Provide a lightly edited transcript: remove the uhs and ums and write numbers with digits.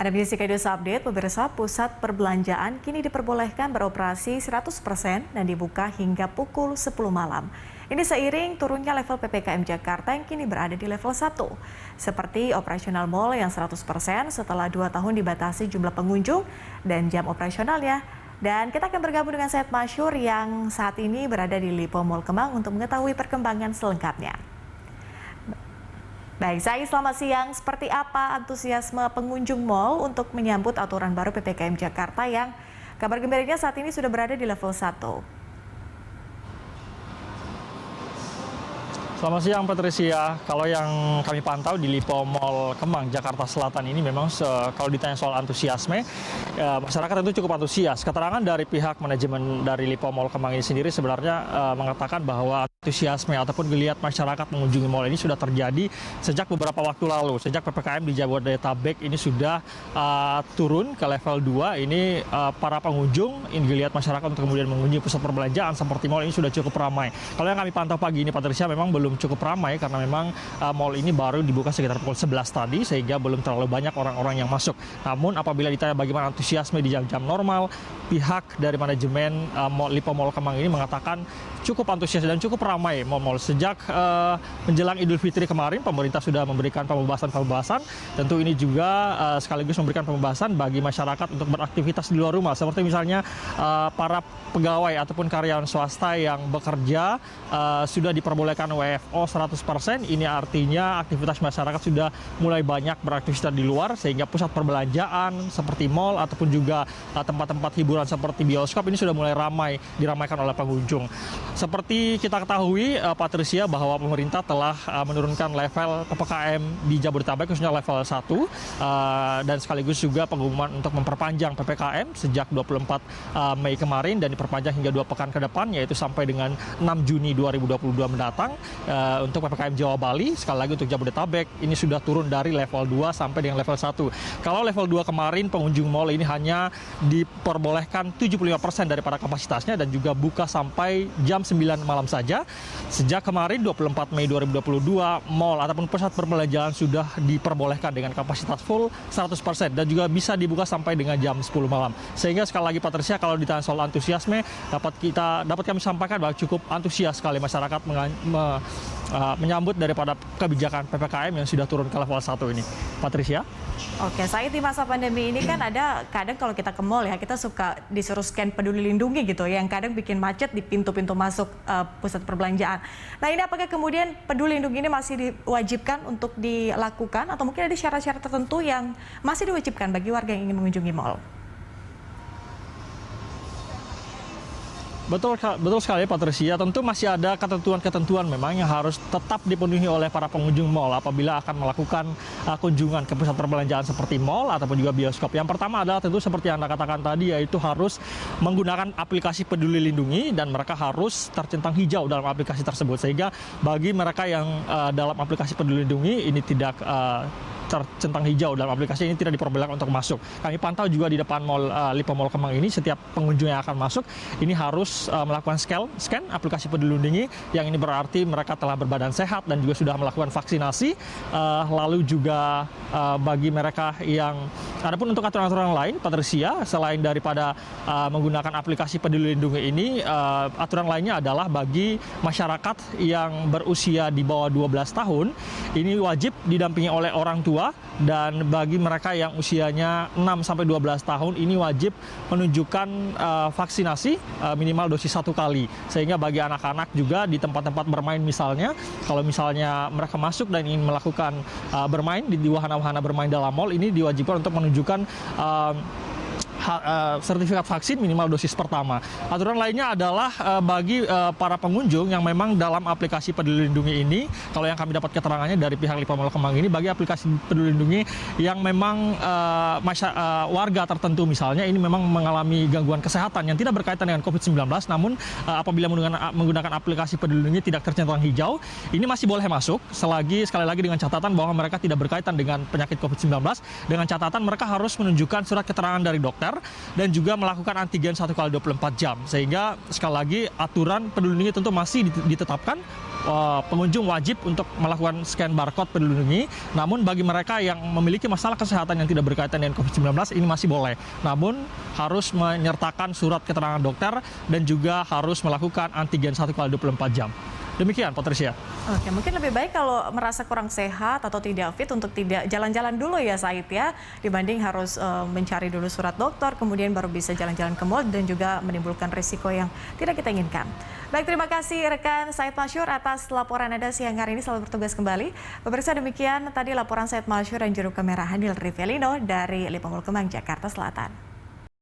Anda menyaksikan News Update, pemirsa. Pusat perbelanjaan kini diperbolehkan beroperasi 100% dan dibuka hingga pukul 10 malam. Ini seiring turunnya level PPKM Jakarta yang kini berada di level 1. Seperti operasional mal yang 100% setelah 2 tahun dibatasi jumlah pengunjung dan jam operasionalnya. Dan kita akan bergabung dengan Syed Masyur yang saat ini berada di Lipo Mall Kemang untuk mengetahui perkembangan selengkapnya. Baik, Zai, selamat siang. Seperti apa antusiasme pengunjung mal untuk menyambut aturan baru PPKM Jakarta yang kabar gembiranya saat ini sudah berada di level 1? Selamat siang, Patricia. Kalau yang kami pantau di Lipo Mall Kemang, Jakarta Selatan ini memang kalau ditanya soal antusiasme, masyarakat itu cukup antusias. Keterangan dari pihak manajemen dari Lipo Mall Kemang ini sendiri sebenarnya mengatakan bahwa antusiasme ataupun geliat masyarakat mengunjungi mall ini sudah terjadi sejak beberapa waktu lalu. Sejak PPKM di Jabodetabek ini sudah turun ke level 2, ini para pengunjung, geliat masyarakat untuk kemudian mengunjungi pusat perbelanjaan seperti mall ini sudah cukup ramai. Kalau yang kami pantau pagi ini, Patricia, memang belum cukup ramai karena memang mall ini baru dibuka sekitar pukul 11 tadi sehingga belum terlalu banyak orang-orang yang masuk. Namun apabila ditanya bagaimana antusiasme di jam-jam normal, pihak dari manajemen Lipo Mall Kemang ini mengatakan cukup antusias dan cukup ramai mall-mall. Sejak menjelang Idul Fitri kemarin, pemerintah sudah memberikan pembebasan. Tentu ini juga sekaligus memberikan pembebasan bagi masyarakat untuk beraktivitas di luar rumah. Seperti misalnya para pegawai ataupun karyawan swasta yang bekerja sudah diperbolehkan WFO 100%. Ini artinya aktivitas masyarakat sudah mulai banyak beraktivitas di luar, sehingga pusat perbelanjaan seperti mall ataupun juga tempat-tempat hiburan seperti bioskop ini sudah mulai diramaikan oleh pengunjung. Seperti kita ketahui, Patricia, bahwa pemerintah telah menurunkan level PPKM di Jabodetabek khususnya level 1 dan sekaligus juga pengumuman untuk memperpanjang PPKM sejak 24 Mei kemarin dan diperpanjang hingga 2 pekan ke depan, yaitu sampai dengan 6 Juni 2022 mendatang. Untuk PPKM Jawa Bali, sekali lagi untuk Jabodetabek ini sudah turun dari level 2 sampai dengan level 1. Kalau level 2 kemarin pengunjung mal ini hanya diperbolehkan 75% daripada kapasitasnya dan juga buka sampai jam 9 malam saja. Sejak kemarin 24 Mei 2022, mal ataupun pusat perbelanjaan sudah diperbolehkan dengan kapasitas full 100% dan juga bisa dibuka sampai dengan jam 10 malam. Sehingga sekali lagi, Patricia, kalau ditanya soal antusiasme, dapat kami sampaikan bahwa cukup antusias sekali masyarakat menyambut daripada kebijakan PPKM yang sudah turun ke level 1 ini. Patricia? Oke, saya di masa pandemi ini kan ada kadang kalau kita ke mall ya, kita suka disuruh scan Peduli Lindungi gitu, yang kadang bikin macet di pintu-pintu masuk pusat perbelanjaan. Nah, ini apakah kemudian Peduli Lindungi ini masih diwajibkan untuk dilakukan atau mungkin ada syarat-syarat tertentu yang masih diwajibkan bagi warga yang ingin mengunjungi mall? Betul sekali, Patricia. Tentu masih ada ketentuan-ketentuan memang yang harus tetap dipenuhi oleh para pengunjung mal apabila akan melakukan kunjungan ke pusat perbelanjaan seperti mal ataupun juga bioskop. Yang pertama adalah tentu seperti yang Anda katakan tadi, yaitu harus menggunakan aplikasi Peduli Lindungi dan mereka harus tercentang hijau dalam aplikasi tersebut. Sehingga bagi mereka yang dalam aplikasi Peduli Lindungi ini tidak tercentang hijau dalam aplikasi ini, tidak diperbolehkan untuk masuk. Kami pantau juga di depan mall Lipo Mall Kemang ini, setiap pengunjung yang akan masuk ini harus melakukan scan aplikasi Peduli Lindungi, yang ini berarti mereka telah berbadan sehat dan juga sudah melakukan vaksinasi. Lalu juga bagi mereka yang adapun untuk aturan-aturan lain, Patricia, selain daripada menggunakan aplikasi Peduli Lindungi ini, aturan lainnya adalah bagi masyarakat yang berusia di bawah 12 tahun ini wajib didampingi oleh orang tua, dan bagi mereka yang usianya 6 sampai 12 tahun ini wajib menunjukkan vaksinasi minimal dosis 1 kali. Sehingga bagi anak-anak juga di tempat-tempat bermain misalnya, kalau misalnya mereka masuk dan ingin melakukan bermain di wahana-wahana bermain dalam mall, ini diwajibkan untuk menunjukkan sertifikat vaksin minimal dosis pertama. Aturan lainnya adalah bagi para pengunjung yang memang dalam aplikasi Peduli Lindungi ini, kalau yang kami dapat keterangannya dari pihak Lipo Mall Kemang ini, bagi aplikasi Peduli Lindungi yang memang warga tertentu misalnya ini memang mengalami gangguan kesehatan yang tidak berkaitan dengan COVID-19, namun apabila menggunakan aplikasi Peduli Lindungi tidak tercentang hijau, ini masih boleh masuk sekali lagi dengan catatan bahwa mereka tidak berkaitan dengan penyakit COVID-19, dengan catatan mereka harus menunjukkan surat keterangan dari dokter dan juga melakukan antigen 1 kali 24 jam. Sehingga sekali lagi aturan Peduli Lindungi tentu masih ditetapkan pengunjung wajib untuk melakukan scan barcode Peduli Lindungi. Namun bagi mereka yang memiliki masalah kesehatan yang tidak berkaitan dengan COVID-19 ini masih boleh. Namun harus menyertakan surat keterangan dokter dan juga harus melakukan antigen 1 kali 24 jam. Demikian, Patricia. Oke, mungkin lebih baik kalau merasa kurang sehat atau tidak fit untuk tidak jalan-jalan dulu ya, Said ya, dibanding harus mencari dulu surat dokter, kemudian baru bisa jalan-jalan ke mall dan juga menimbulkan risiko yang tidak kita inginkan. Baik, terima kasih rekan Said Masyur atas laporan Anda siang hari ini. Selamat bertugas kembali. Pemirsa, demikian tadi laporan Said Masyur dan juru kamera Hanil Rivelino dari Lipo Mall Kemang, Jakarta Selatan.